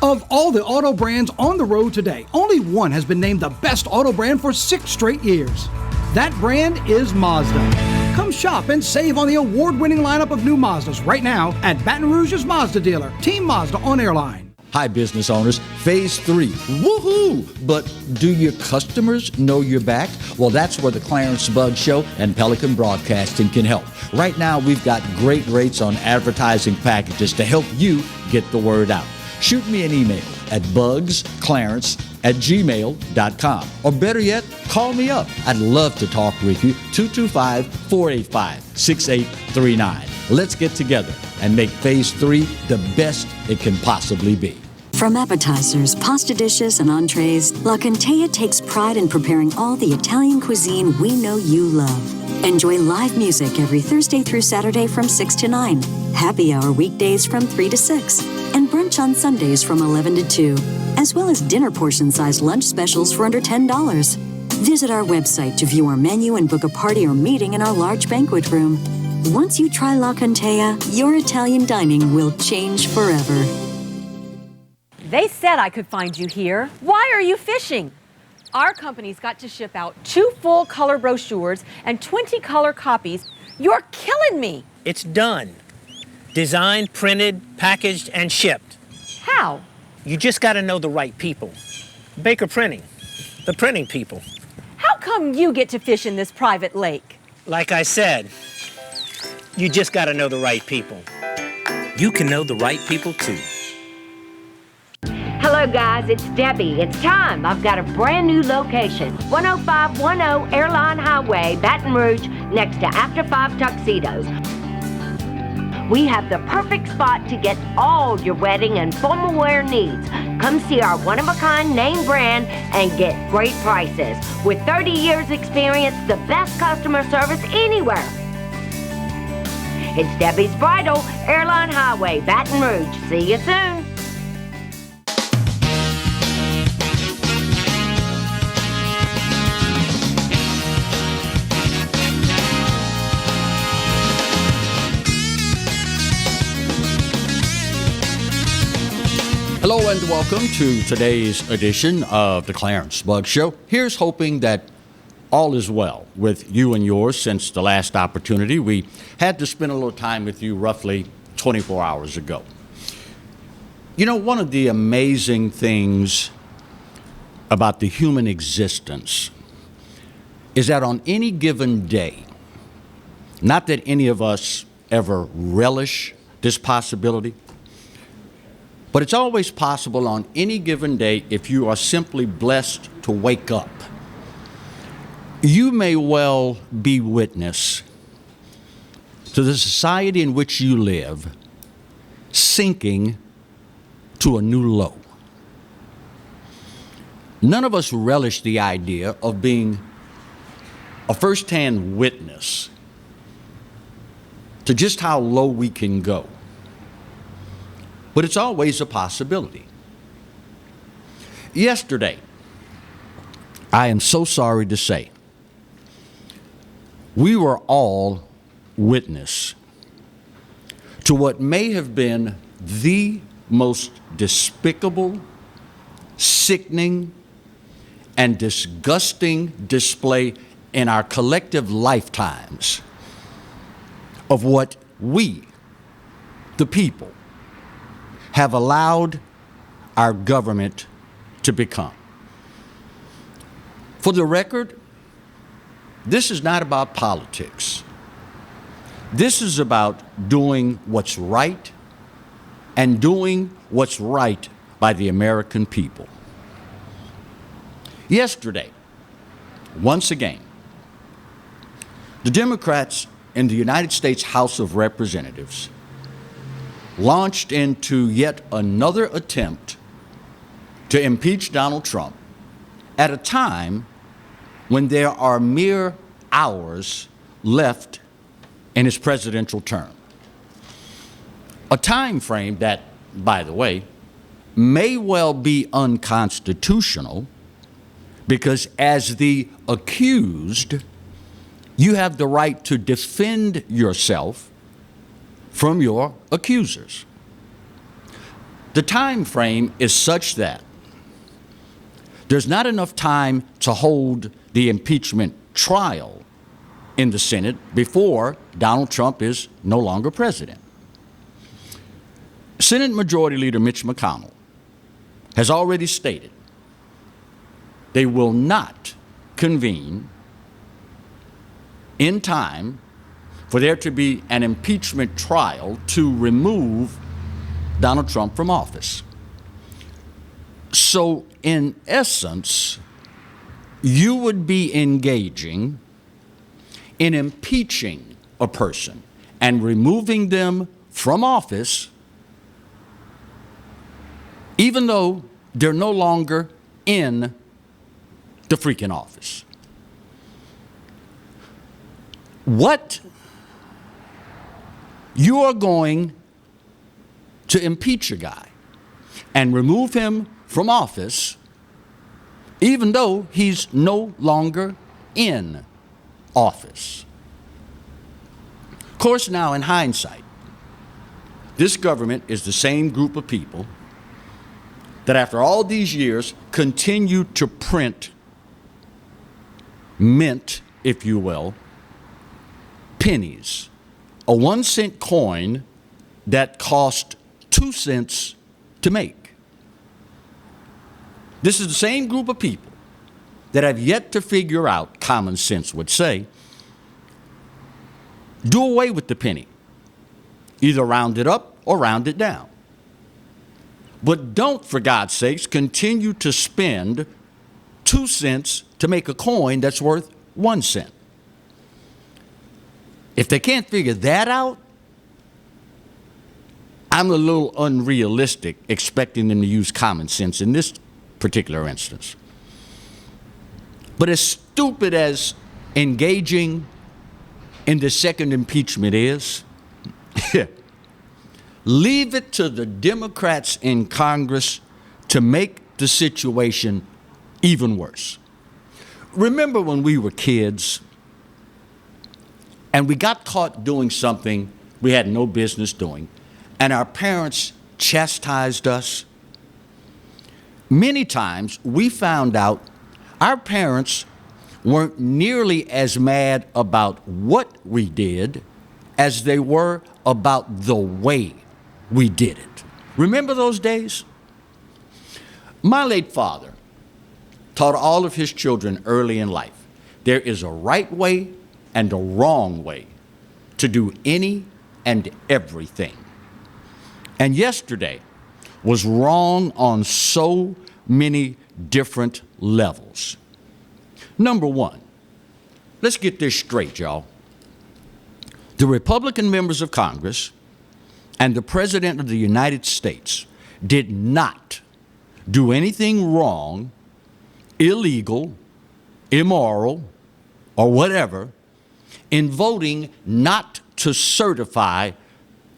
Of all the auto brands on the road today, only one has been named the best auto brand for 6 straight years. That brand is Mazda. Come shop and save on the award-winning lineup of new Mazdas right now at Baton Rouge's Mazda dealer, Team Mazda on Airline. Hi, business owners. Phase 3. Woohoo! But do your customers know you're back? Well, that's where the Clarence Bug Show and Pelican Broadcasting can help. Right now, we've got great rates on advertising packages to help you get the word out. Shoot me an email at bugsclarence@gmail.com. Or better yet, call me up. I'd love to talk with you. 225-485-6839. Let's get together and make Phase 3 the best it can possibly be. From appetizers, pasta dishes, and entrees, La Contea takes pride in preparing all the Italian cuisine we know you love. Enjoy live music every Thursday through Saturday from 6 to 9, happy hour weekdays from 3 to 6, and brunch on Sundays from 11 to 2, as well as dinner portion-sized lunch specials for under $10. Visit our website to view our menu and book a party or meeting in our large banquet room. Once you try La Contea, your Italian dining will change forever. They said I could find you here. Why are you fishing? Our company's got to ship out 2 full color brochures and 20 color copies. You're killing me. It's done. Designed, printed, packaged, and shipped. How? You just got to know the right people. Baker Printing, the printing people. How come you get to fish in this private lake? Like I said, you just got to know the right people. You can know the right people too. Hello guys, it's Debbie. It's time. I've got a brand new location. 10510 Airline Highway, Baton Rouge, next to After 5 Tuxedos. We have the perfect spot to get all your wedding and formal wear needs. Come see our one-of-a-kind name brand and get great prices. With 30 years experience, the best customer service anywhere. It's Debbie's Bridal, Airline Highway, Baton Rouge. See you soon. Hello and welcome to today's edition of the Clarence Bug Show. Here's hoping that all is well with you and yours since the last opportunity. We had to spend a little time with you roughly 24 hours ago. You know, one of the amazing things about the human existence is that on any given day, not that any of us ever relish this possibility, but it's always possible on any given day if you are simply blessed to wake up. You may well be witness to the society in which you live sinking to a new low. None of us relish the idea of being a first-hand witness to just how low we can go. But it's always a possibility. Yesterday, I am so sorry to say, we were all witness to what may have been the most despicable, sickening, and disgusting display in our collective lifetimes of what we, the people, have allowed our government to become. For the record, this is not about politics. This is about doing what's right and doing what's right by the American people. Yesterday, once again, the Democrats in the United States House of Representatives launched into yet another attempt to impeach Donald Trump at a time when there are mere hours left in his presidential term. A time frame that, by the way, may well be unconstitutional because as the accused, you have the right to defend yourself from your accusers. The time frame is such that there's not enough time to hold the impeachment trial in the Senate before Donald Trump is no longer president. Senate Majority Leader Mitch McConnell has already stated they will not convene in time for there to be an impeachment trial to remove Donald Trump from office. So, in essence, you would be engaging in impeaching a person and removing them from office, even though they're no longer in the freaking office. What? You are going to impeach a guy and remove him from office, even though he's no longer in office. Of course, now in hindsight, this government is the same group of people that after all these years continue to print mint, if you will, pennies. A 1 cent coin that cost 2 cents to make. This is the same group of people that have yet to figure out, common sense would say, do away with the penny. Either round it up or round it down. But don't, for God's sakes, continue to spend 2 cents to make a coin that's worth 1 cent. If they can't figure that out, I'm a little unrealistic expecting them to use common sense in this particular instance. But as stupid as engaging in the second impeachment is, leave it to the Democrats in Congress to make the situation even worse. Remember when we were kids and we got caught doing something we had no business doing, and our parents chastised us? Many times we found out our parents weren't nearly as mad about what we did as they were about the way we did it. Remember those days? My late father taught all of his children early in life there is a right way and a wrong way to do any and everything. And yesterday was wrong on so many different levels. Number one, let's get this straight, y'all. The Republican members of Congress and the President of the United States did not do anything wrong, illegal, immoral, or whatever in voting not to certify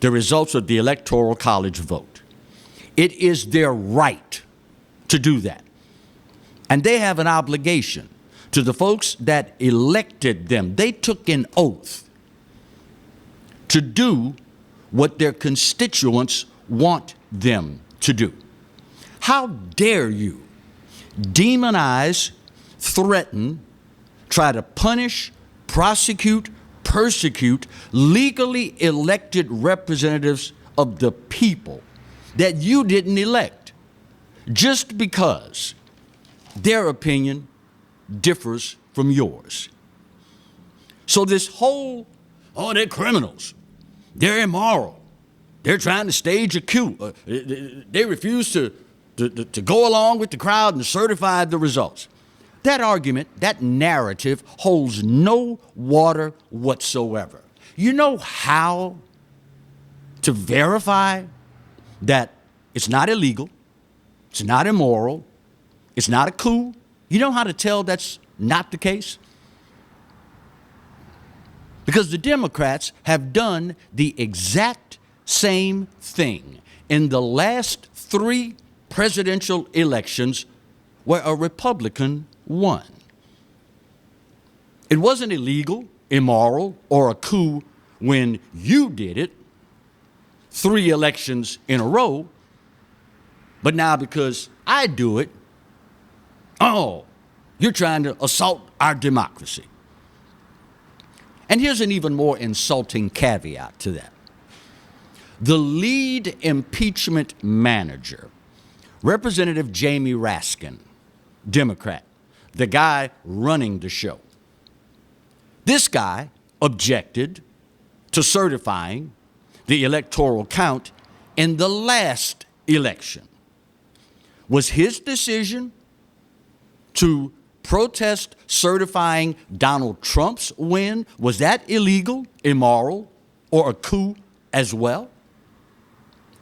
the results of the Electoral College vote. It is their right to do that. And they have an obligation to the folks that elected them. They took an oath to do what their constituents want them to do. How dare you demonize, threaten, try to punish, prosecute, persecute legally elected representatives of the people that you didn't elect just because their opinion differs from yours. So this whole, oh, they're criminals, they're immoral, they're trying to stage a coup, they refuse to go along with the crowd and certify the results. That argument, that narrative holds no water whatsoever. You know how to verify that it's not illegal, it's not immoral, it's not a coup? You know how to tell that's not the case? Because the Democrats have done the exact same thing in the last 3 presidential elections where a Republican won. It wasn't illegal, immoral, or a coup when you did it 3 elections in a row. But now because I do it, oh, you're trying to assault our democracy. And here's an even more insulting caveat to that. The lead impeachment manager, Representative Jamie Raskin, Democrat, the guy running the show. This guy objected to certifying the electoral count in the last election. Was his decision to protest certifying Donald Trump's win, was that illegal, immoral, or a coup as well?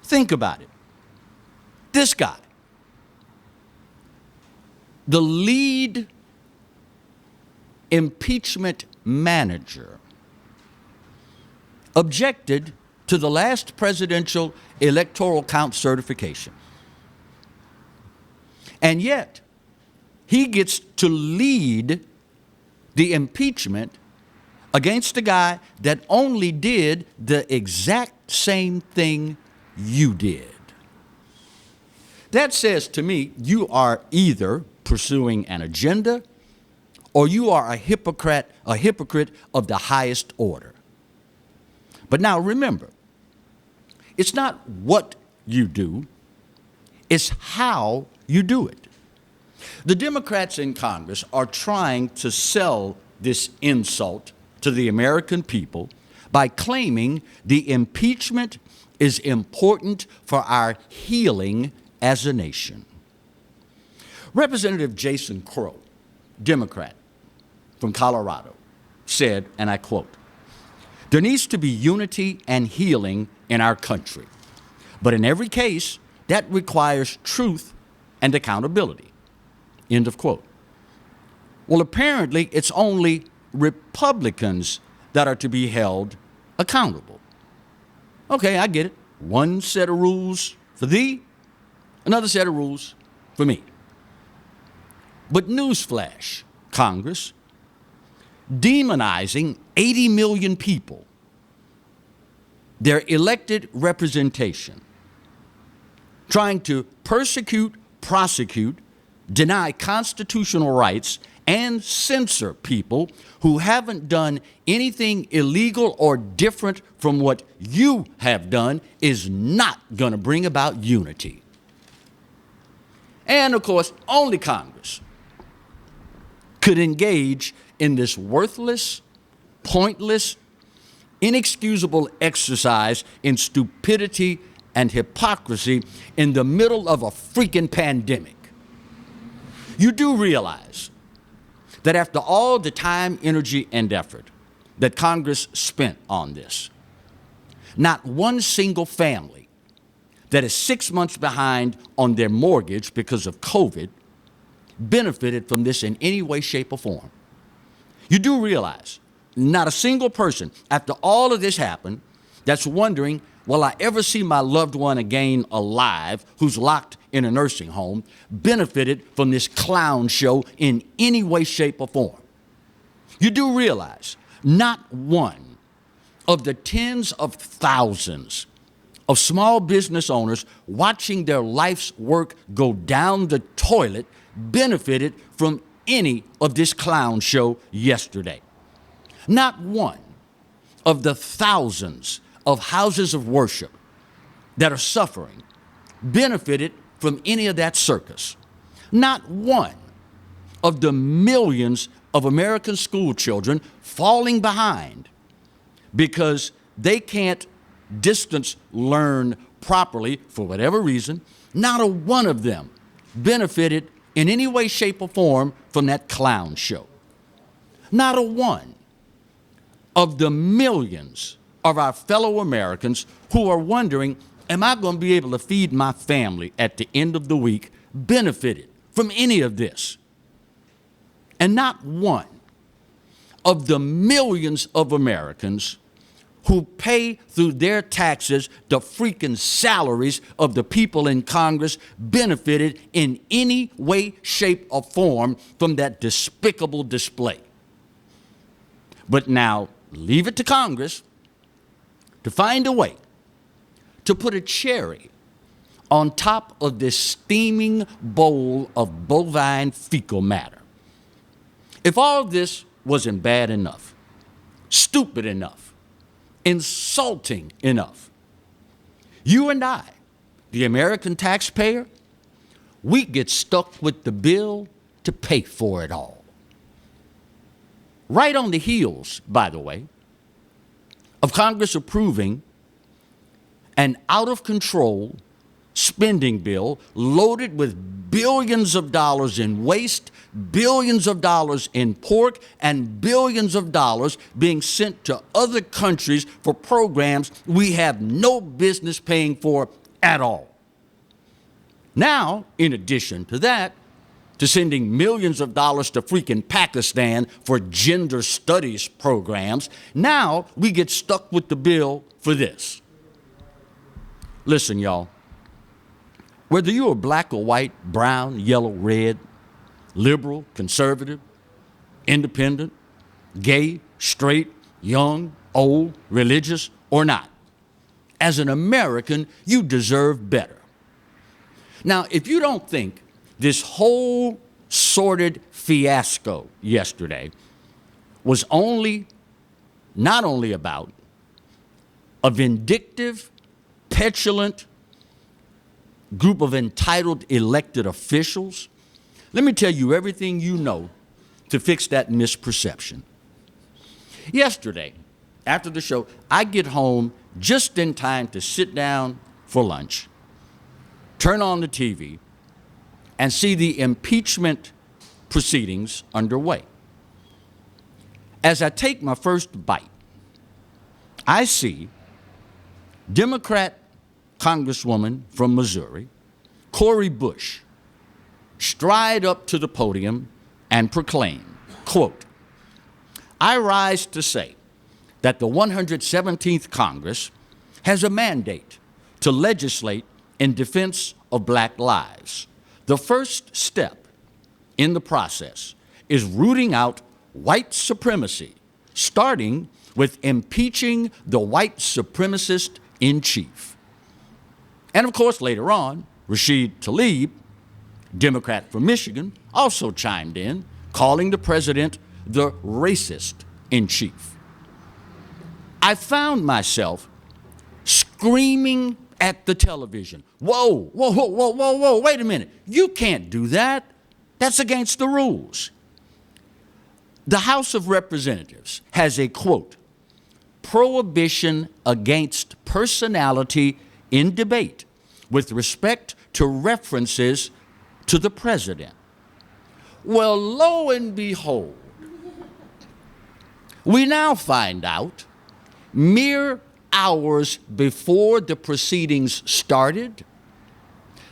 Think about it. This guy, the lead impeachment manager, objected to the last presidential electoral count certification. And yet, he gets to lead the impeachment against a guy that only did the exact same thing you did. That says to me, you are either pursuing an agenda or you are a hypocrite of the highest order. But now remember, it's not what you do, it's how you do it. The Democrats in Congress are trying to sell this insult to the American people by claiming the impeachment is important for our healing as a nation. Representative Jason Crow, Democrat from Colorado, said, and I quote, "There needs to be unity and healing in our country. But in every case, that requires truth and accountability." End of quote. Well, apparently, it's only Republicans that are to be held accountable. Okay, I get it. One set of rules for thee, another set of rules for me. But newsflash, Congress, demonizing 80 million people, their elected representation, trying to persecute, prosecute, deny constitutional rights, and censor people who haven't done anything illegal or different from what you have done is not going to bring about unity. And of course, only Congress could engage in this worthless, pointless, inexcusable exercise in stupidity and hypocrisy in the middle of a freaking pandemic. You do realize that after all the time, energy, and effort that Congress spent on this, not one single family that is 6 months behind on their mortgage because of COVID benefited from this in any way, shape, or form. You do realize not a single person, after all of this happened, that's wondering, will I ever see my loved one again alive who's locked in a nursing home, benefited from this clown show in any way, shape, or form. You do realize not one of the tens of thousands of small business owners watching their life's work go down the toilet benefited from any of this clown show yesterday. Not one of the thousands of houses of worship that are suffering benefited from any of that circus. Not one of the millions of American school children falling behind because they can't distance learn properly for whatever reason, not a one of them benefited in any way, shape, or form from that clown show. Not a one of the millions of our fellow Americans who are wondering, am I going to be able to feed my family at the end of the week, benefited from any of this? And not one of the millions of Americans who pay through their taxes the freaking salaries of the people in Congress benefited in any way, shape, or form from that despicable display. But now, leave it to Congress to find a way to put a cherry on top of this steaming bowl of bovine fecal matter. If all this wasn't bad enough, stupid enough, insulting enough, you and I, the American taxpayer, we get stuck with the bill to pay for it all. Right on the heels, by the way, of Congress approving an out-of-control spending bill loaded with billions of dollars in waste, billions of dollars in pork, and billions of dollars being sent to other countries for programs we have no business paying for at all. Now, in addition to that, to sending millions of dollars to freaking Pakistan for gender studies programs, now we get stuck with the bill for this. Listen, y'all. Whether you are black or white, brown, yellow, red, liberal, conservative, independent, gay, straight, young, old, religious, or not, as an American, you deserve better. Now, if you don't think this whole sordid fiasco yesterday was not only about a vindictive, petulant group of entitled elected officials, let me tell you everything you know to fix that misperception. Yesterday, after the show, I get home just in time to sit down for lunch, turn on the TV, and see the impeachment proceedings underway. As I take my first bite, I see Democrat Congresswoman from Missouri, Cori Bush, stride up to the podium and proclaim, quote, "I rise to say that the 117th Congress has a mandate to legislate in defense of black lives. The first step in the process is rooting out white supremacy, starting with impeaching the white supremacist in chief." And of course, later on, Rashid Tlaib, Democrat from Michigan, also chimed in, calling the president the racist in chief. I found myself screaming at the television, whoa, whoa, whoa, whoa, whoa, whoa, wait a minute. You can't do that. That's against the rules. The House of Representatives has a, quote, prohibition against personality in debate with respect to references to the president. Well, lo and behold, we now find out, mere hours before the proceedings started,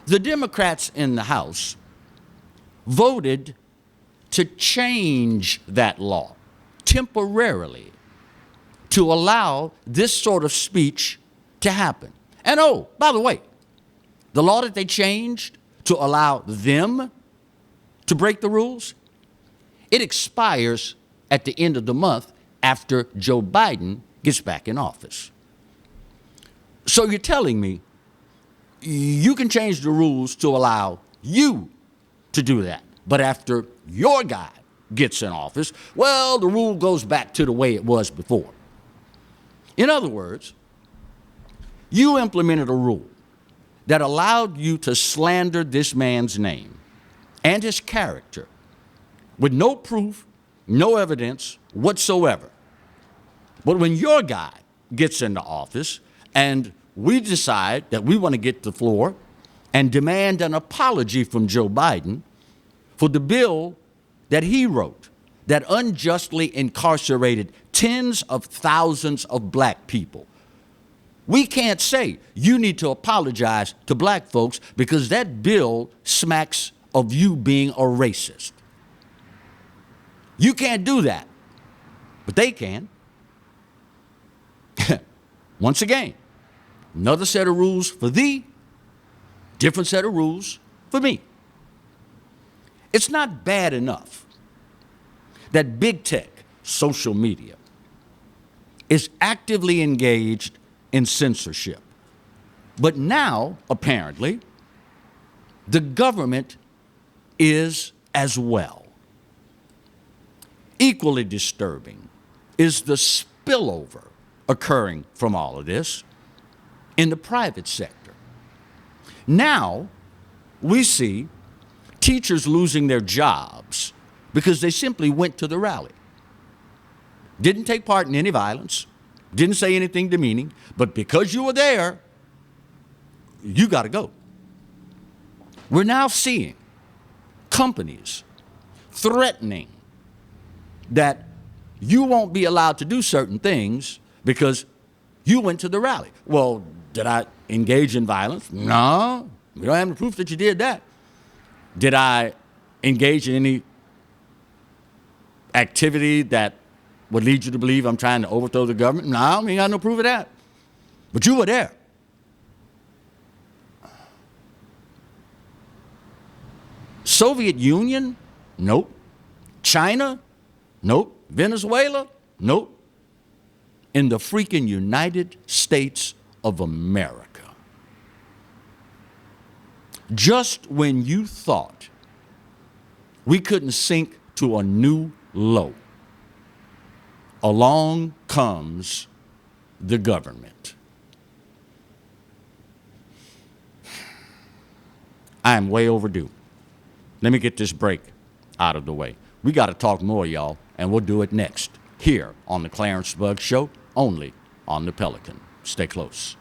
the Democrats in the House voted to change that law temporarily to allow this sort of speech to happen. And oh, by the way, the law that they changed to allow them to break the rules, it expires at the end of the month after Joe Biden gets back in office. So you're telling me you can change the rules to allow you to do that, but after your guy gets in office, well, the rule goes back to the way it was before. In other words, you implemented a rule that allowed you to slander this man's name and his character with no proof, no evidence whatsoever. But when your guy gets into office and we decide that we want to get the floor and demand an apology from Joe Biden for the bill that he wrote that unjustly incarcerated tens of thousands of black people, we can't say you need to apologize to black folks because that bill smacks of you being a racist. You can't do that, but they can. Once again, another set of rules for thee, different set of rules for me. It's not bad enough that big tech, social media, is actively engaged in censorship. But now, apparently, the government is as well. Equally disturbing is the spillover occurring from all of this in the private sector. Now, we see teachers losing their jobs because they simply went to the rally. Didn't take part in any violence, didn't say anything demeaning, but because you were there, you got to go. We're now seeing companies threatening that you won't be allowed to do certain things because you went to the rally. Well, did I engage in violence? No, we don't have any proof that you did that. Did I engage in any activity that would lead you to believe I'm trying to overthrow the government? No, we ain't got no proof of that. But you were there. Soviet Union? Nope. China? Nope. Venezuela? Nope. In the freaking United States of America. Just when you thought we couldn't sink to a new low, along comes the government. I am way overdue. Let me get this break out of the way. We got to talk more, y'all, and we'll do it next, here on the Clarence Bug Show, only on the Pelican. Stay close.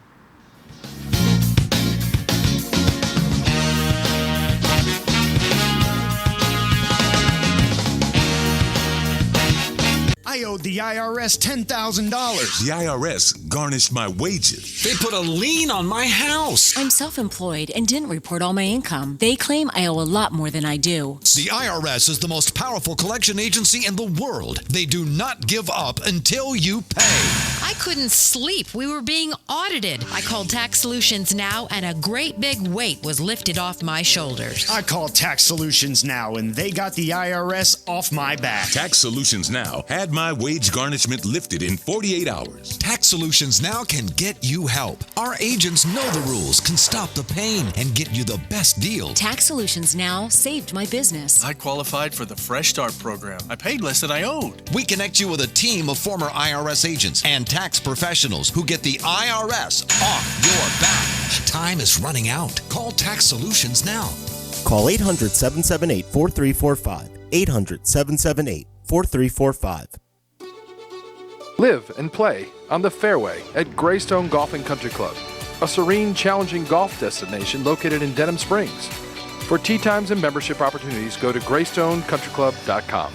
I owed the IRS $10,000. The IRS garnished my wages. They put a lien on my house. I'm self-employed and didn't report all my income. They claim I owe a lot more than I do. The IRS is the most powerful collection agency in the world. They do not give up until you pay. I couldn't sleep. We were being audited. I called Tax Solutions Now, and a great big weight was lifted off my shoulders. I called Tax Solutions Now, and they got the IRS off my back. Tax Solutions Now had my wage garnishment lifted in 48 hours. Tax Solutions Now can get you help. Our agents know the rules, can stop the pain, and get you the best deal. Tax Solutions Now saved my business. I qualified for the Fresh Start program. I paid less than I owed. We connect you with a team of former IRS agents and tax professionals who get the IRS off your back. Time is running out. Call Tax Solutions now. Call 800-778-4345. 800-778-4345. Live and play on the fairway at Greystone Golf and Country Club, a serene, challenging golf destination located in Denham Springs. For tee times and membership opportunities, go to GreystoneCountryClub.com.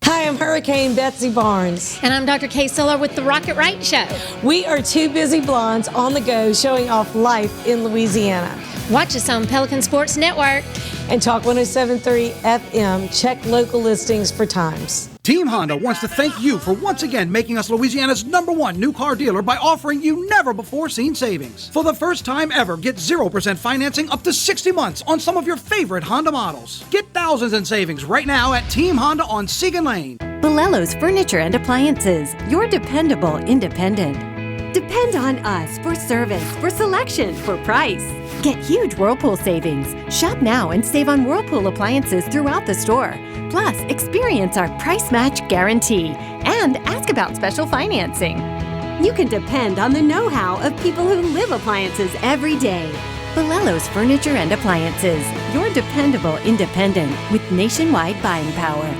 Hi, I'm Hurricane Betsy Barnes. And I'm Dr. Kay Siller with the Rocket Right Show. We are two busy blondes on the go showing off life in Louisiana. Watch us on Pelican Sports Network. And Talk 107.3 FM. Check local listings for times. Team Honda wants to thank you for once again making us Louisiana's #1 new car dealer by offering you never-before-seen savings. For the first time ever, get 0% financing up to 60 months on some of your favorite Honda models. Get thousands in savings right now at Team Honda on Segan Lane. Balello's Furniture and Appliances, your dependable independent. Depend on us for service, for selection, for price. Get huge Whirlpool savings. Shop now and save on Whirlpool appliances throughout the store. Plus, experience our price match guarantee and ask about special financing. You can depend on the know-how of people who live appliances every day. Balello's Furniture and Appliances, your dependable independent with nationwide buying power.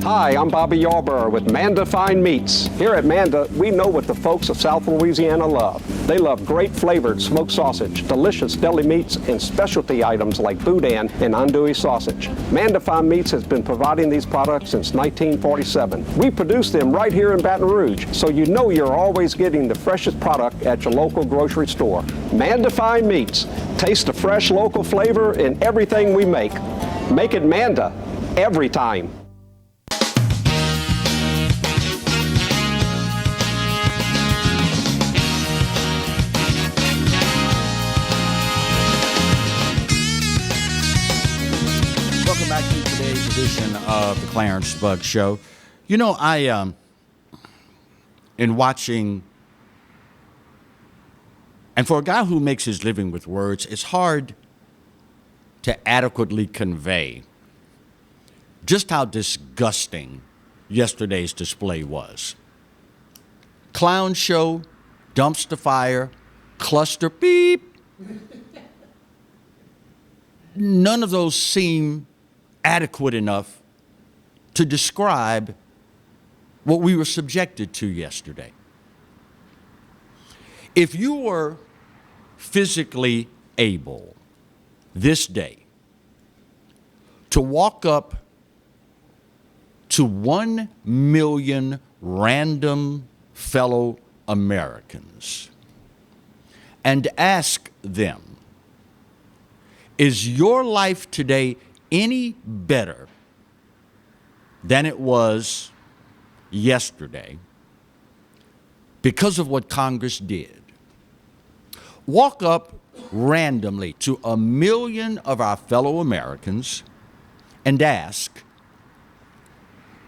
Hi, I'm Bobby Yarborough with Mandafine Meats. Here at Manda, we know what the folks of South Louisiana love. They love great flavored smoked sausage, delicious deli meats, and specialty items like boudin and andouille sausage. Mandafine Meats has been providing these products since 1947. We produce them right here in Baton Rouge, so you know you're always getting the freshest product at your local grocery store. Mandafine Meats. Taste the fresh local flavor in everything we make. Make it Manda every time. Welcome back to today's edition of the Clarence Bug Show. You know, in watching And for a guy who makes his living with words, it's hard to adequately convey just how disgusting yesterday's display was. Clown show, dumpster fire, cluster beep. None of those seem adequate enough to describe what we were subjected to yesterday. If you were physically able this day to walk up to 1 million random fellow Americans and ask them, is your life today any better than it was yesterday because of what Congress did? Walk up randomly to 1 million of our fellow Americans and ask,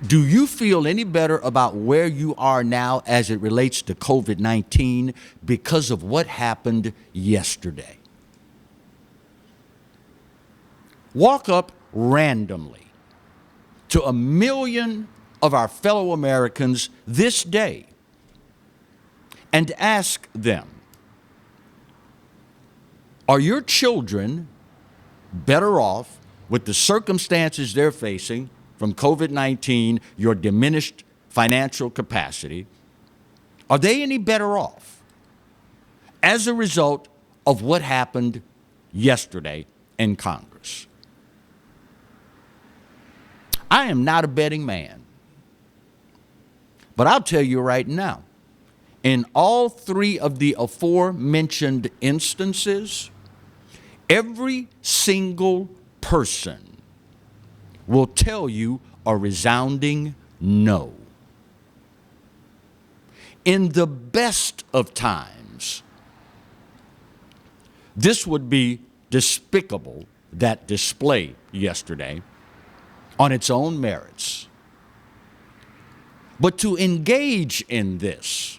do you feel any better about where you are now as it relates to COVID-19 because of what happened yesterday? Walk up randomly to 1 million of our fellow Americans this day and ask them, are your children better off with the circumstances they're facing from COVID-19, your diminished financial capacity? Are they any better off as a result of what happened yesterday in Congress? I am not a betting man, but I'll tell you right now, in all three of the aforementioned instances, every single person will tell you a resounding no. In the best of times, this would be despicable, that display yesterday, on its own merits. But to engage in this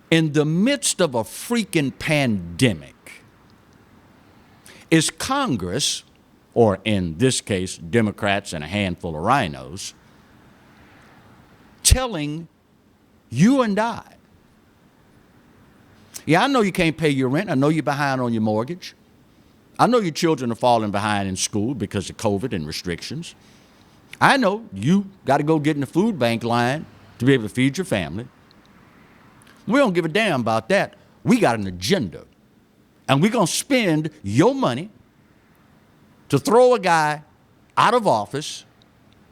in the midst of a freaking pandemic is Congress, or in this case, Democrats and a handful of rhinos, telling you and I, yeah, I know you can't pay your rent. I know you're behind on your mortgage. I know your children are falling behind in school because of COVID and restrictions. I know you got to go get in the food bank line to be able to feed your family. We don't give a damn about that. We got an agenda. And we're going to spend your money to throw a guy out of office,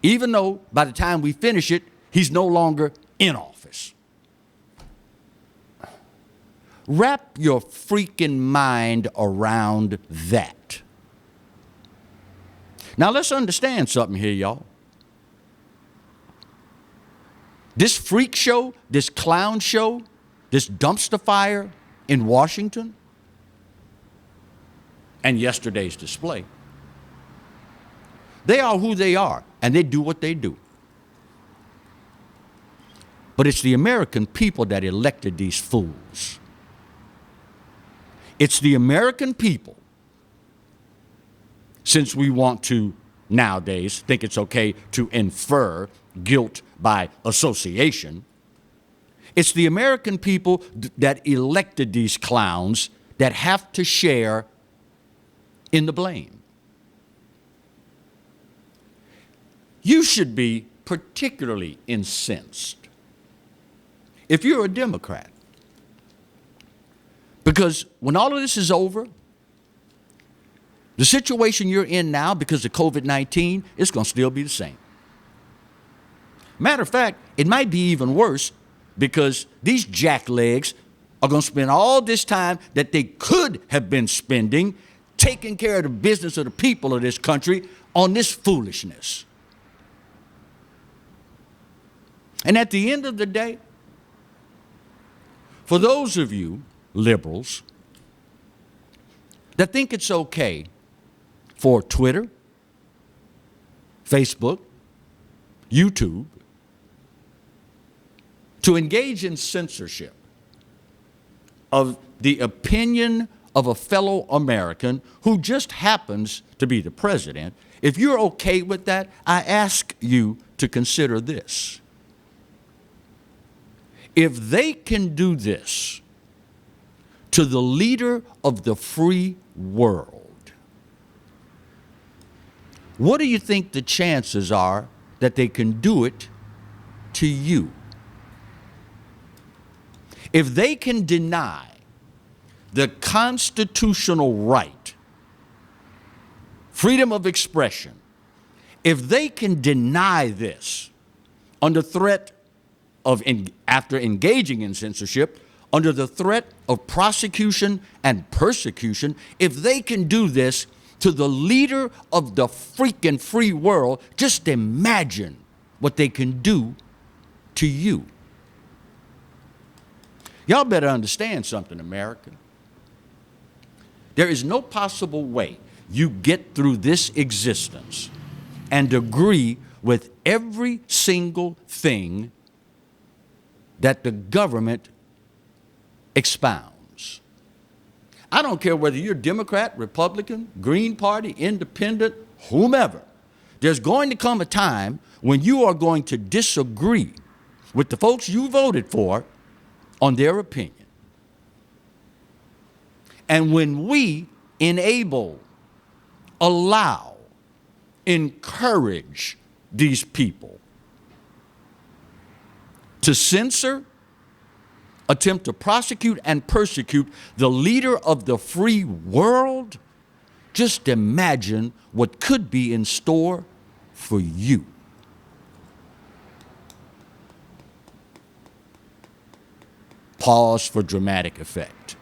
even though by the time we finish it, he's no longer in office. Wrap your freaking mind around that. Now let's understand something here, y'all. This freak show, this clown show, this dumpster fire in Washington, and yesterday's display, they are who they are, and they do what they do. But it's the American people that elected these fools. It's the American people, since we want to nowadays think it's okay to infer guilt by association, it's the American people that elected these clowns that have to share in the blame. You should be particularly incensed if you're a Democrat. Because when all of this is over, the situation you're in now because of COVID-19 is going to still be the same. Matter of fact, it might be even worse because these jacklegs are going to spend all this time that they could have been spending taking care of the business of the people of this country on this foolishness. And at the end of the day, for those of you liberals that think it's okay for Twitter, Facebook, YouTube to engage in censorship of the opinion of a fellow American who just happens to be the president, if you're okay with that, I ask you to consider this. If they can do this to the leader of the free world, what do you think the chances are that they can do it to you? If they can deny the constitutional right, freedom of expression, if they can deny this under threat of, after engaging in censorship, under the threat of prosecution and persecution, if they can do this to the leader of the freaking free world, just imagine what they can do to you. Y'all better understand something, America. There is no possible way you get through this existence and agree with every single thing that the government expounds. I don't care whether you're Democrat, Republican, Green Party, Independent, whomever. There's going to come a time when you are going to disagree with the folks you voted for on their opinion. And when we enable, allow, encourage these people to censor, attempt to prosecute and persecute the leader of the free world, just imagine what could be in store for you. Pause for dramatic effect.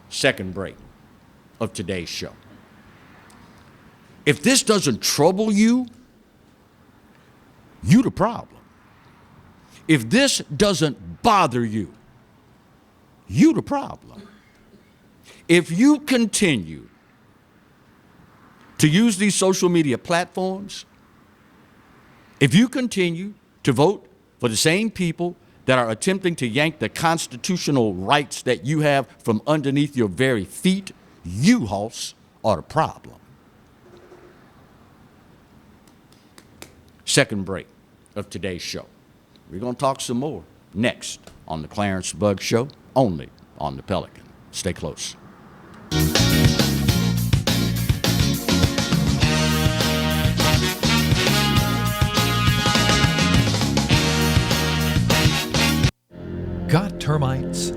Second break of today's show. If this doesn't trouble you, you the problem. If this doesn't bother you, you the problem. If you continue to use these social media platforms, if you continue to vote for the same people that are attempting to yank the constitutional rights that you have from underneath your very feet, you, Hoss, are the problem. Second break of today's show. We're going to talk some more next on the Clarence Bug Show, only on the Pelican. Stay close. Got termites?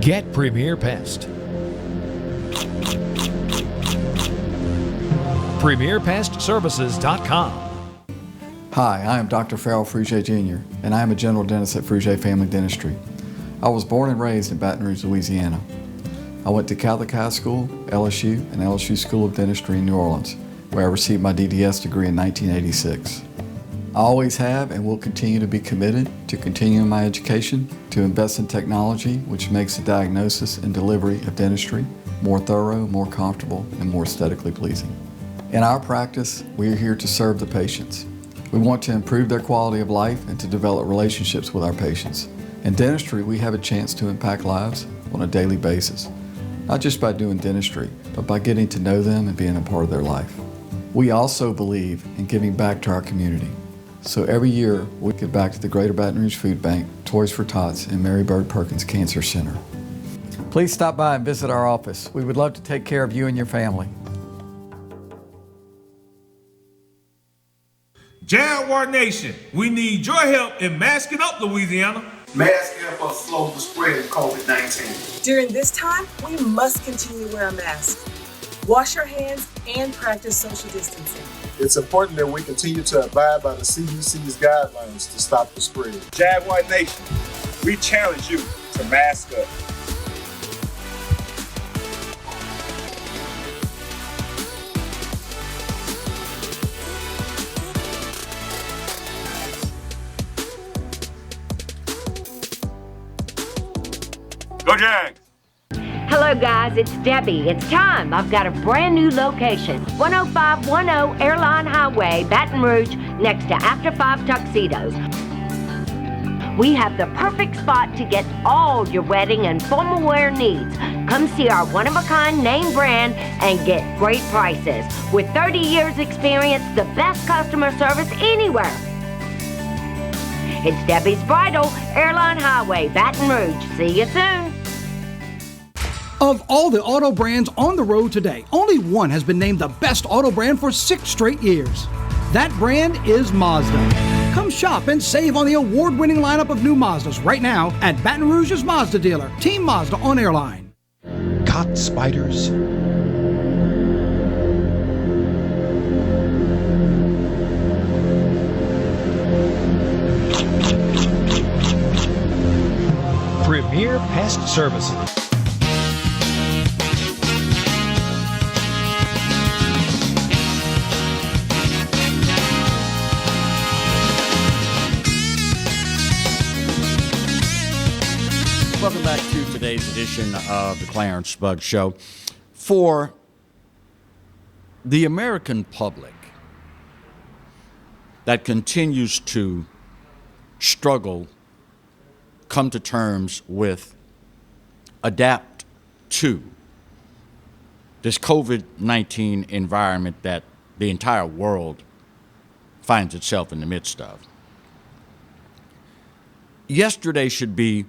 Get Premier Pest. PremierPestServices.com. Hi, I am Dr. Farrell Frugier Jr., and I am a general dentist at Frugier Family Dentistry. I was born and raised in Baton Rouge, Louisiana. I went to Catholic High School, LSU, and LSU School of Dentistry in New Orleans, where I received my DDS degree in 1986. I always have and will continue to be committed to continuing my education, to invest in technology which makes the diagnosis and delivery of dentistry more thorough, more comfortable, and more aesthetically pleasing. In our practice, we are here to serve the patients. We want to improve their quality of life and to develop relationships with our patients. In dentistry, we have a chance to impact lives on a daily basis, not just by doing dentistry, but by getting to know them and being a part of their life. We also believe in giving back to our community. So every year, we give back to the Greater Baton Rouge Food Bank, Toys for Tots, and Mary Bird Perkins Cancer Center. Please stop by and visit our office. We would love to take care of you and your family. Jaguar Nation, we need your help in masking up Louisiana. Masks help us slow the spread of COVID-19. During this time, we must continue to wear a mask, wash our hands, and practice social distancing. It's important that we continue to abide by the CDC's guidelines to stop the spread. Jaguar Nation, we challenge you to mask up. Go Jags! Hello guys, it's Debbie. It's time. I've got a brand new location. 10510 Airline Highway, Baton Rouge, next to After 5 Tuxedos. We have the perfect spot to get all your wedding and formal wear needs. Come see our one-of-a-kind name brand and get great prices. With 30 years experience, the best customer service anywhere. It's Debbie's Bridal, Airline Highway, Baton Rouge. See you soon. Of all the auto brands on the road today, only one has been named the best auto brand for 6 straight years. That brand is Mazda. Come shop and save on the award-winning lineup of new Mazdas right now at Baton Rouge's Mazda dealer, Team Mazda on Airline. Caught spiders? Premier Pest Services. Welcome back to today's edition of the Clarence Bug Show. For the American public that continues to struggle, come to terms with, adapt to this COVID-19 environment that the entire world finds itself in the midst of. Yesterday should be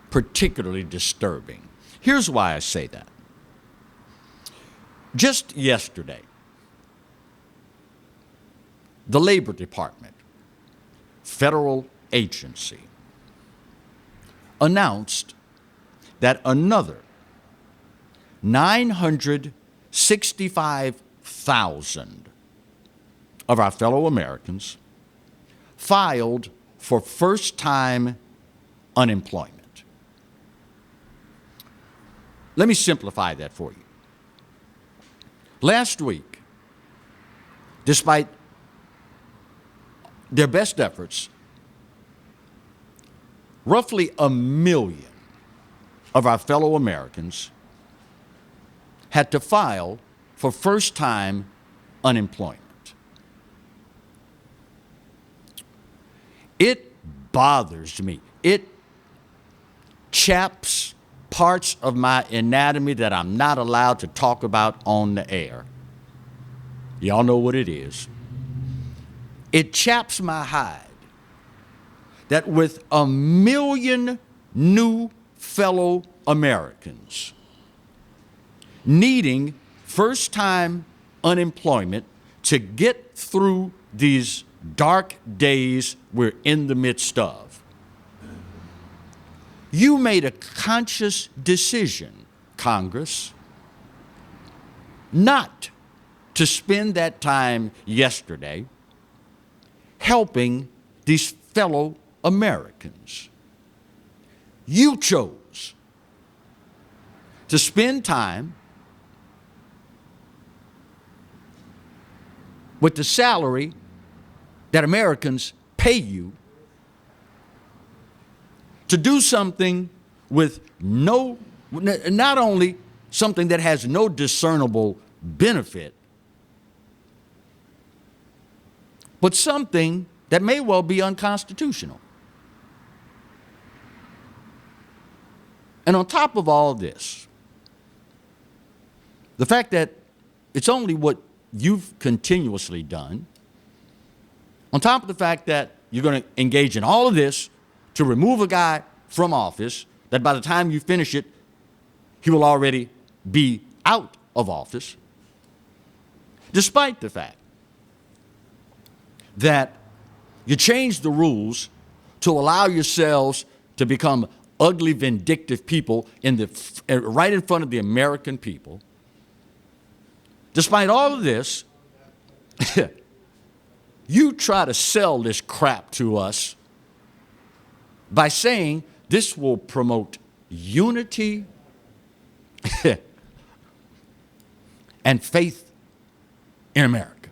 particularly disturbing. Here's why I say that. Just yesterday, the Labor Department, federal agency, announced that another 965,000 of our fellow Americans filed for first-time unemployment. Let me simplify that for you. Last week, despite their best efforts, roughly 1 million of our fellow Americans had to file for first-time unemployment. It bothers me. It chaps parts of my anatomy that I'm not allowed to talk about on the air. Y'all know what it is. It chaps my hide that with 1 million new fellow Americans needing first-time unemployment to get through these dark days we're in the midst of, you made a conscious decision, Congress, not to spend that time yesterday helping these fellow Americans. You chose to spend time with the salary that Americans pay you to do something with not only something that has no discernible benefit, but something that may well be unconstitutional. And on top of all this, the fact that it's only what you've continuously done, on top of the fact that you're going to engage in all of this to remove a guy from office, that by the time you finish it, he will already be out of office, despite the fact that you changed the rules to allow yourselves to become ugly, vindictive people right in front of the American people. Despite all of this, you try to sell this crap to us by saying this will promote unity and faith in America.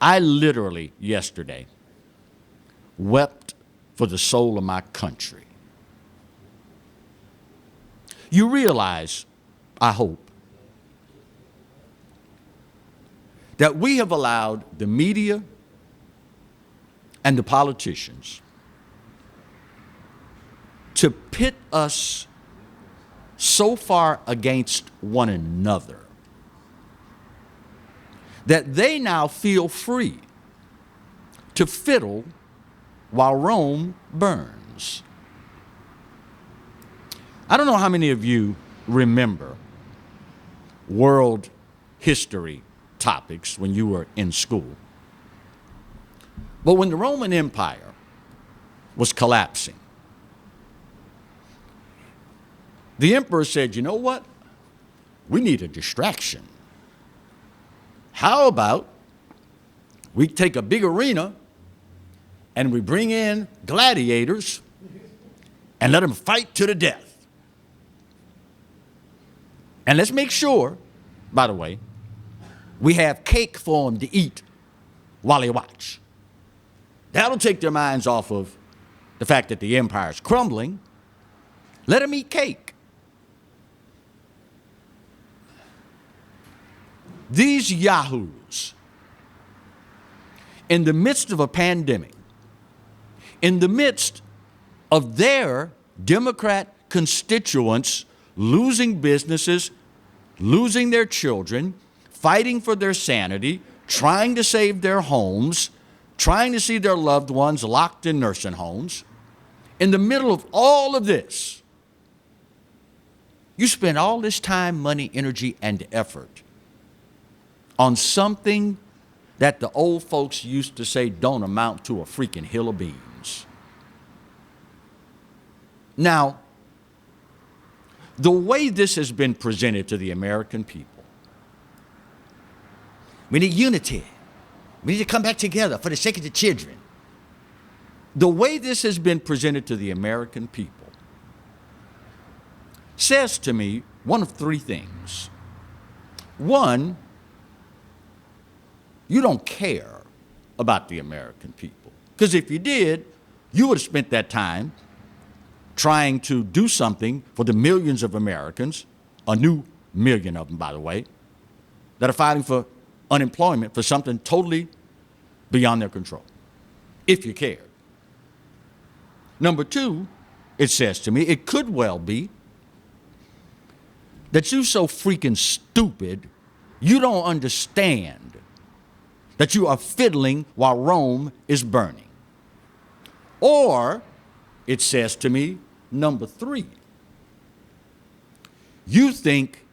I literally, yesterday, wept for the soul of my country. You realize, I hope, that we have allowed the media and the politicians to pit us so far against one another that they now feel free to fiddle while Rome burns. I don't know how many of you remember world history topics when you were in school. But when the Roman Empire was collapsing, the emperor said, you know what? We need a distraction. How about we take a big arena and we bring in gladiators and let them fight to the death? And let's make sure, by the way, we have cake for them to eat while they watch. That'll take their minds off of the fact that the empire's crumbling. Let them eat cake. These yahoos, in the midst of a pandemic, in the midst of their Democrat constituents losing businesses, losing their children, fighting for their sanity, trying to save their homes, trying to see their loved ones locked in nursing homes, in the middle of all of this, you spend all this time, money, energy, and effort on something that the old folks used to say don't amount to a freaking hill of beans. Now, the way this has been presented to the American people, we need unity. We need to come back together for the sake of the children. The way this has been presented to the American people says to me one of three things. One, you don't care about the American people. Because if you did, you would have spent that time trying to do something for the millions of Americans, a new million of them, by the way, that are fighting for unemployment for something totally beyond their control, if you cared. Number two, it says to me, it could well be that you're so freaking stupid, you don't understand that you are fiddling while Rome is burning. Or, it says to me, number three, you think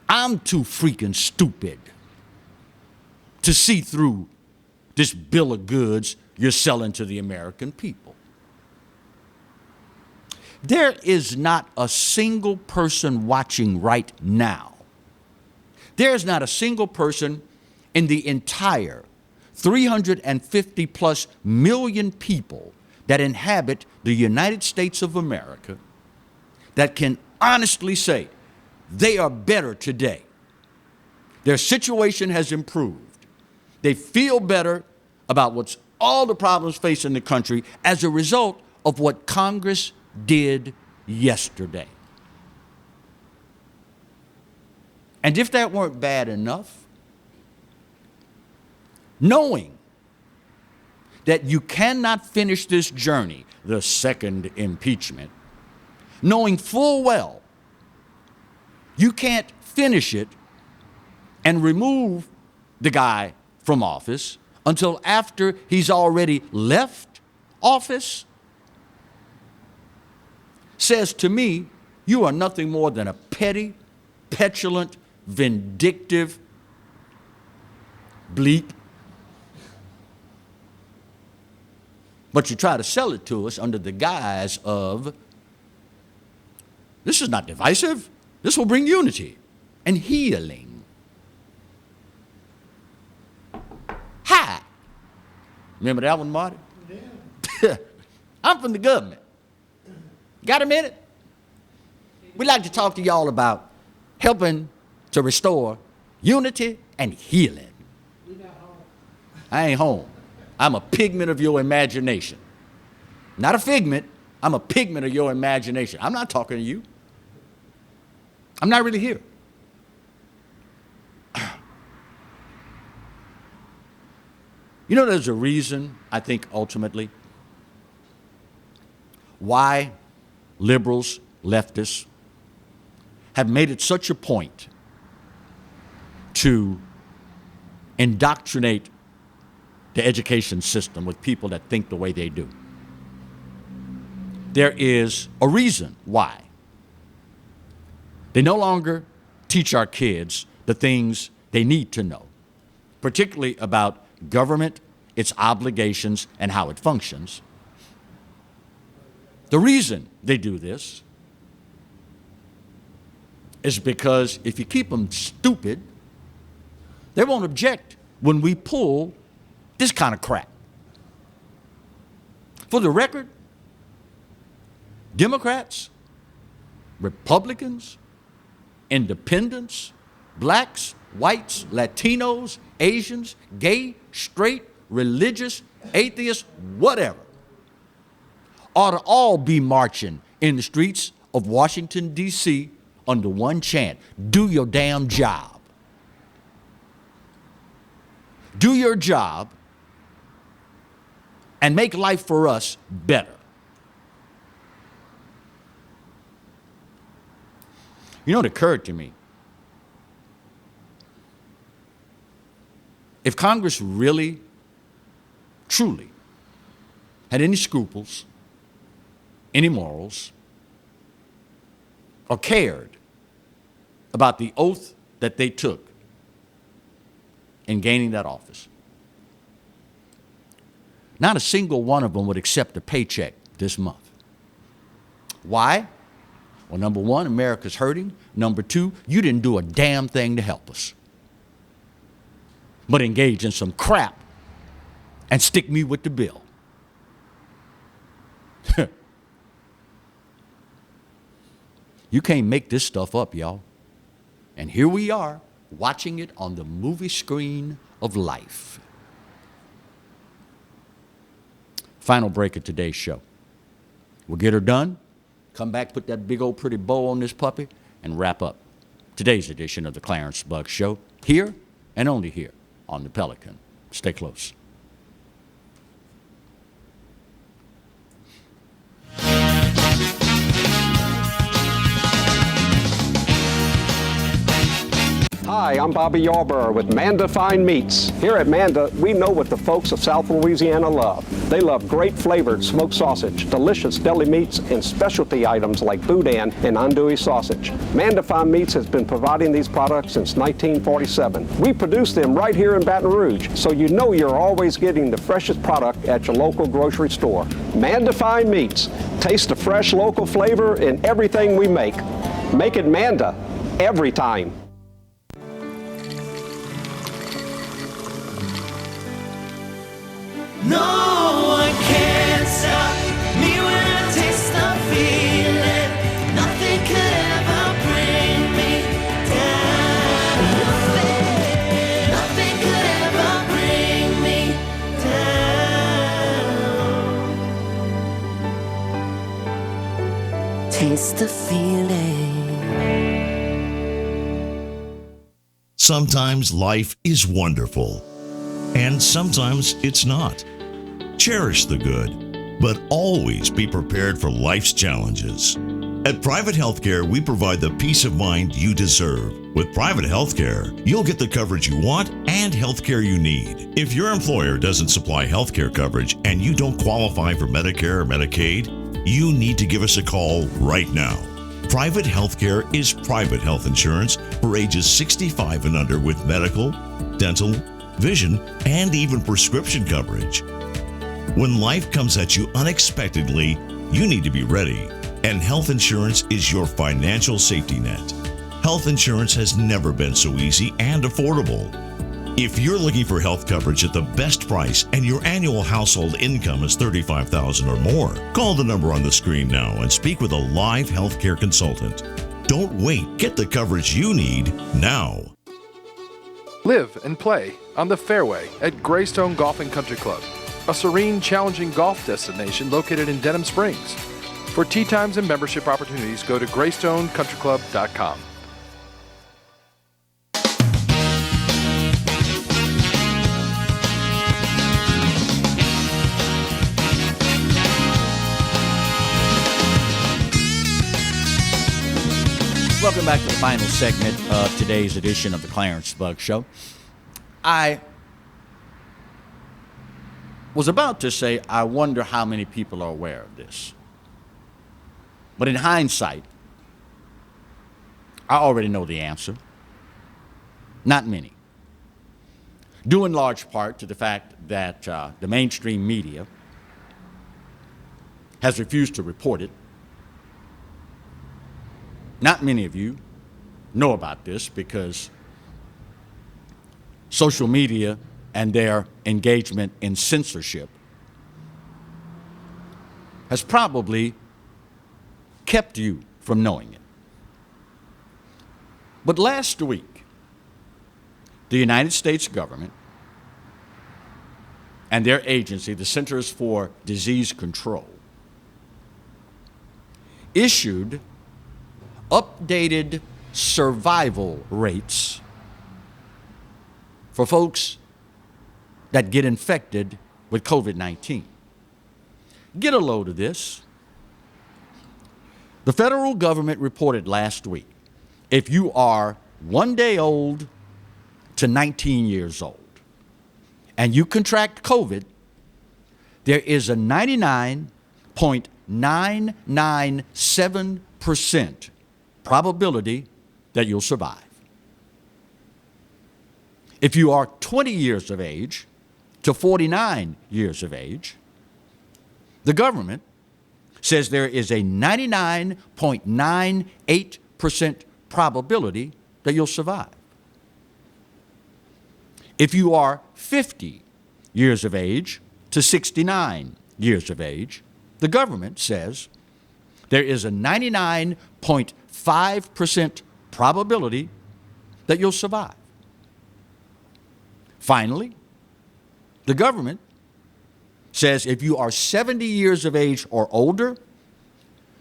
I'm too freaking stupid to see through this bill of goods you're selling to the American people. There is not a single person watching right now. There is not a single person in the entire 350 plus million people that inhabit the United States of America that can honestly say they are better today. Their situation has improved. They feel better about what's all the problems facing the country as a result of what Congress did yesterday. And if that weren't bad enough, knowing that you cannot finish this journey, the second impeachment, knowing full well you can't finish it and remove the guy from office until after he's already left office, says to me, you are nothing more than a petty, petulant, vindictive bleep. But you try to sell it to us under the guise of, this is not divisive. This will bring unity and healing. Hi. Remember that one, Marty? Yeah. I'm from the government. Got a minute? We'd like to talk to y'all about helping to restore unity and healing. I ain't home. I'm a pigment of your imagination. Not a figment. I'm a pigment of your imagination. I'm not talking to you. I'm not really here. You know, there's a reason, I think, ultimately, why liberals, leftists, have made it such a point to indoctrinate the education system with people that think the way they do. There is a reason why. They no longer teach our kids the things they need to know, particularly about government, its obligations, and how it functions. The reason they do this is because if you keep them stupid, they won't object when we pull this kind of crap. For the record, Democrats, Republicans, independents, blacks, whites, Latinos, Asians, gay, straight, religious, atheists, whatever, ought to all be marching in the streets of Washington, D.C. under one chant: do your damn job. Do your job and make life for us better. You know, it occurred to me, if Congress really, truly had any scruples, any morals, or cared about the oath that they took in gaining that office, not a single one of them would accept a paycheck this month. Why? Well, number one, America's hurting. Number two, you didn't do a damn thing to help us, but engage in some crap and stick me with the bill. You can't make this stuff up, y'all. And here we are, watching it on the movie screen of life. Final break of today's show. We'll get her done, come back, put that big old pretty bow on this puppy, and wrap up today's edition of the Clarence Bugg Show, here and only here on the Pelican. Stay close. Hi, I'm Bobby Yarborough with Mandafine Meats. Here at Manda, we know what the folks of South Louisiana love. They love great flavored smoked sausage, delicious deli meats, and specialty items like boudin and andouille sausage. Mandafine Meats has been providing these products since 1947. We produce them right here in Baton Rouge, so you know you're always getting the freshest product at your local grocery store. Mandafine Meats. Taste the fresh local flavor in everything we make. Make it Manda every time. No one can stop me when I taste the feeling. Nothing could ever bring me down. Nothing could ever bring me down. Taste the feeling. Sometimes life is wonderful, and sometimes it's not. Cherish the good, but always be prepared for life's challenges. At Private Healthcare, we provide the peace of mind you deserve. With Private Healthcare, you'll get the coverage you want and healthcare you need. If your employer doesn't supply healthcare coverage and you don't qualify for Medicare or Medicaid, you need to give us a call right now. Private Healthcare is private health insurance for ages 65 and under with medical, dental, vision, and even prescription coverage. When life comes at you unexpectedly, you need to be ready, and health insurance is your financial safety net. Health insurance has never been so easy and affordable. If you're looking for health coverage at the best price and your annual household income is $35,000 or more, call the number on the screen now and speak with a live healthcare consultant. Don't wait. Get the coverage you need now. Live and play on the fairway at Greystone Golf and Country Club, a serene, challenging golf destination located in Denham Springs. For tee times and membership opportunities, go to GreystoneCountryClub.com. Welcome back to the final segment of today's edition of the Clarence Bug Show. I was about to say, I wonder how many people are aware of this. But in hindsight, I already know the answer. Not many. Due in large part to the fact that the mainstream media has refused to report it. Not many of you know about this because social media and their engagement in censorship has probably kept you from knowing it. But last week, the United States government and their agency, the Centers for Disease Control, issued updated survival rates for folks that get infected with COVID-19. Get a load of this. The federal government reported last week, if you are 1 day old to 19 years old and you contract COVID, there is a 99.997% probability that you'll survive. If you are 20 years of age to 49 years of age, the government says there is a 99.98% probability that you'll survive. If you are 50 years of age to 69 years of age, the government says there is a 99.5% probability that you'll survive. Finally, the government says if you are 70 years of age or older,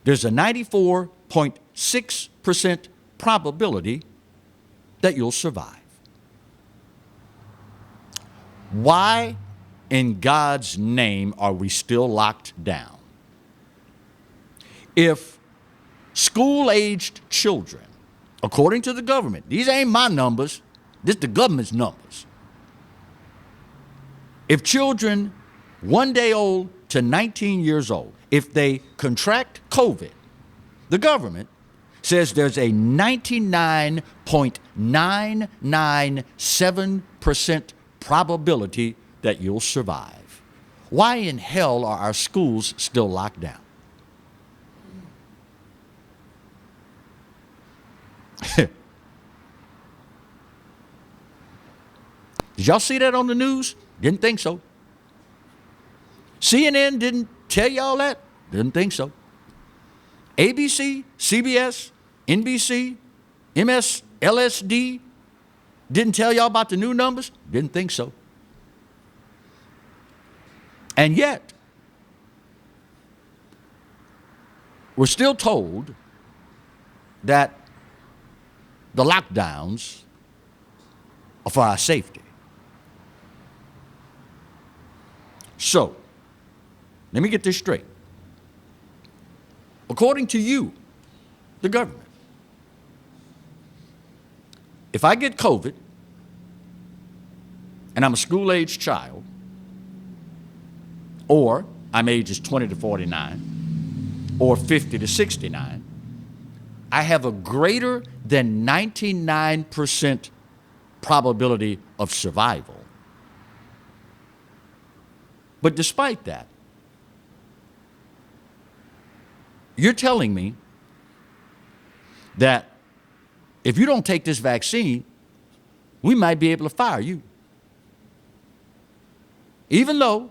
there's a 94.6% probability that you'll survive. Why in God's name are we still locked down? If school-aged children, according to the government, these ain't my numbers, this is the government's numbers. If children 1 day old to 19 years old, if they contract COVID, the government says there's a 99.997% probability that you'll survive. Why in hell are our schools still locked down? Did y'all see that on the news? Didn't think so. CNN didn't tell y'all that? Didn't think so. ABC, CBS, NBC, LSD didn't tell y'all about the new numbers? Didn't think so. And yet, we're still told that the lockdowns are for our safety. So, let me get this straight. According to you, the government, if I get COVID and I'm a school-aged child, or I'm ages 20 to 49, or 50 to 69, I have a greater than 99% probability of survival. But despite that, you're telling me that if you don't take this vaccine, we might be able to fire you. Even though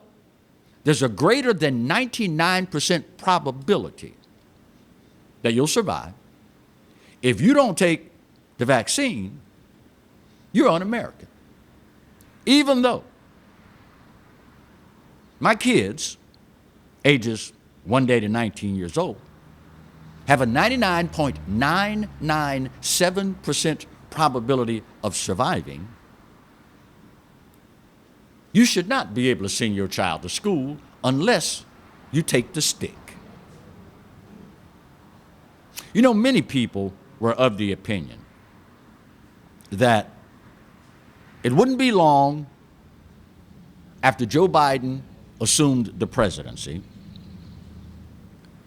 there's a greater than 99% probability that you'll survive, if you don't take the vaccine, you're un-American. Even though my kids, ages 1 day to 19 years old, have a 99.997% probability of surviving, you should not be able to send your child to school unless you take the stick. You know, many people were of the opinion that it wouldn't be long after Joe Biden assumed the presidency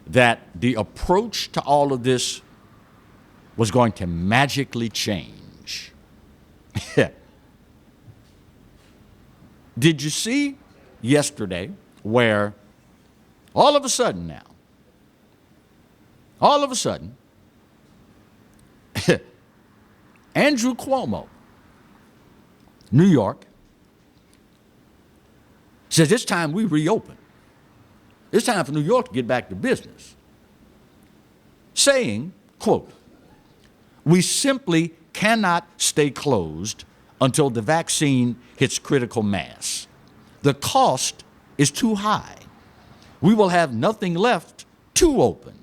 that the approach to all of this was going to magically change. Did you see yesterday where all of a sudden, Andrew Cuomo, New York, says it's time we reopen. It's time for New York to get back to business. Saying, quote, "We simply cannot stay closed until the vaccine hits critical mass. The cost is too high. We will have nothing left to open.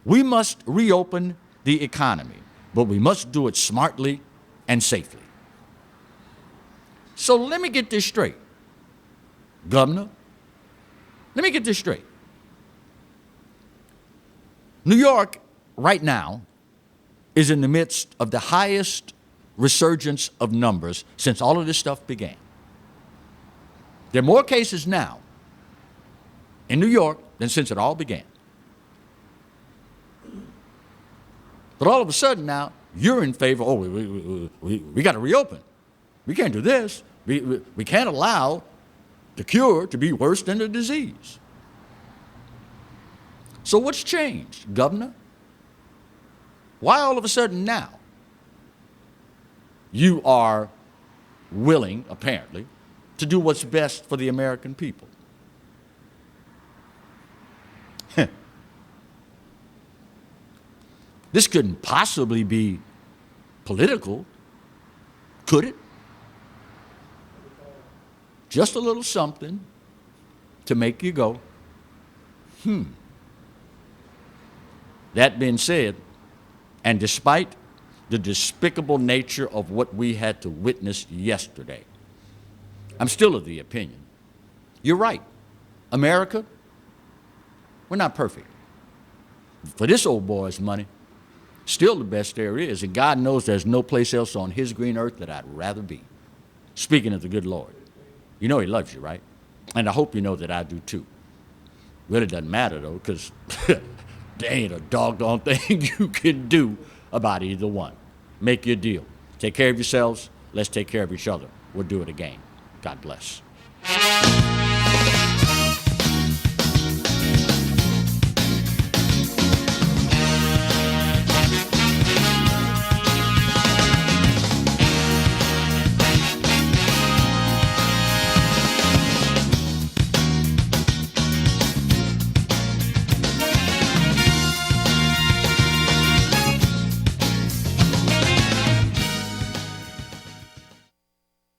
We must reopen the economy, but we must do it smartly and safely." So let me get this straight. Governor, let me get this straight. New York, right now, is in the midst of the highest resurgence of numbers since all of this stuff began. There are more cases now in New York than since it all began. But all of a sudden now, you're in favor, we got to reopen. We can't do this. We can't allow the cure to be worse than the disease. So what's changed, Governor? Why all of a sudden now you are willing, apparently, to do what's best for the American people? This couldn't possibly be political, could it? Just a little something to make you go, That being said, and despite the despicable nature of what we had to witness yesterday, I'm still of the opinion, you're right, America, we're not perfect. For this old boy's money, still the best there is, and God knows there's no place else on his green earth that I'd rather be. Speaking of the good Lord, you know he loves you, right? And I hope you know that I do too. Really doesn't matter though, because there ain't a doggone thing you can do about either one. Make your deal. Take care of yourselves. Let's take care of each other. We'll do it again. God bless.